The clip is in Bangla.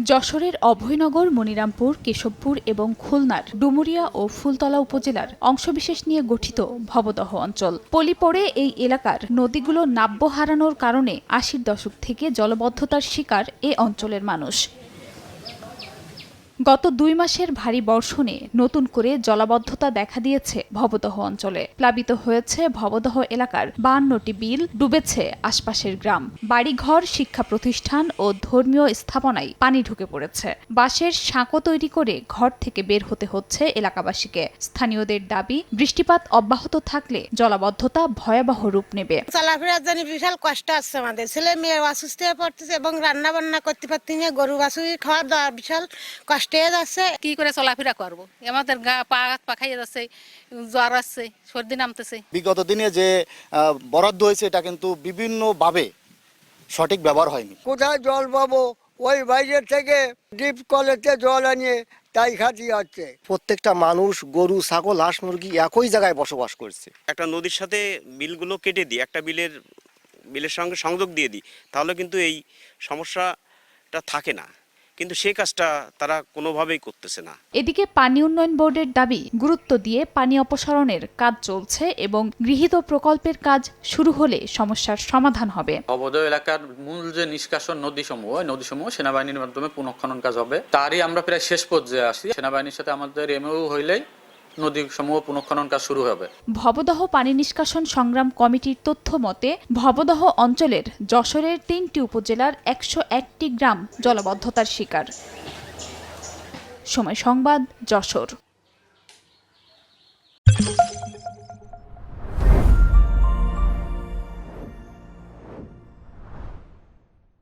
যশোরের অভয়নগর, মনিরামপুর, কেশবপুর এবং খুলনার ডুমুরিয়া ও ফুলতলা উপজেলার অংশবিশেষ নিয়ে গঠিত ভবদহ অঞ্চল। পলি পড়ে এই এলাকার নদীগুলো নাব্য হারানোর কারণে ৮০-র দশক থেকে জলবদ্ধতার শিকার এ অঞ্চলের মানুষ। গত ২ মাসের ভারী বর্ষণে নতুন করে জলাবদ্ধতা দেখা দিয়েছে ভবদহ অঞ্চলে। প্লাবিত হয়েছে ভবদহ এলাকার ৫২টি বিল, ডুবেছে আশপাশের গ্রাম। বাড়িঘর, শিক্ষা প্রতিষ্ঠান ও ধর্মীয় স্থাপনায় পানি ঢুকে পড়েছে। বাঁশের সাঁকো তৈরি করে ঘর থেকে বের হতে হচ্ছে এলাকাবাসীকে। স্থানীয়দের দাবি, বৃষ্টিপাত অব্যাহত থাকলে জলাবদ্ধতা ভয়াবহ রূপ নেবে। চলাফেরার জন্য বিশাল কষ্ট আছে আমাদের, ছেলে মেয়ে অসুস্থ হয়ে পড়তেছে এবং রান্না বান্না করতে পারছি না, গরু বাছুর খাওয়া দাওয়া বিশাল কষ্ট হয়ে যাচ্ছে। কি করে চলাফেরা করবো? আমাদের গা পা খাইয়ে যাচ্ছে, জ্বর আসছে, সর্দি নামতেছে। বিগত দিনে যে বরাদ্দ হয়েছে এটা কিন্তু বিভিন্নভাবে সঠিক ব্যবহার হয়নি। কোথায় জল পাবো? ওই বাইরের থেকে ডিপ কলেতে জল আনিয়ে তাই খাতি হচ্ছে। প্রত্যেকটা মানুষ, গরু, ছাগল, হাঁস, মুরগি একই জায়গায় বসবাস করছে। একটা নদীর সাথে বিলগুলো কেটে দিই, একটা বিলের সঙ্গে সংযোগ দিয়ে দিই, তাহলে কিন্তু এই সমস্যাটা থাকে না, কিন্তু সেই কাজটা তারা কোনোভাবেই করতেছে না। এদিকে পানি উন্নয়ন বোর্ডের দাবি, গুরুত্ব দিয়ে পানি অপসারণের কাজ চলছে এবং গৃহীত প্রকল্পের কাজ শুরু হলে সমস্যার সমাধান হবে। অবৈধ এলাকার মূল যে নিষ্কাশন নদীসমূহ, ওই নদীসমূহ সেনাবাহিনীর মাধ্যমে পুনঃখনন কাজ হবে। তারই আমরা প্রায় শেষ পর্যায়ে আসি। সেনাবাহিনীর সাথে আমাদের এমওইউ হইলেই নদীসমূহ পুনঃখনন কাজ শুরু হবে। ভবদহ পানি নিষ্কাশন সংগ্রাম কমিটির তথ্য মতে, ভবদহ অঞ্চলের যশোরের ৩টি উপজেলার ১০১টি গ্রাম জলাবদ্ধতার শিকার। সময় সংবাদ, যশোর।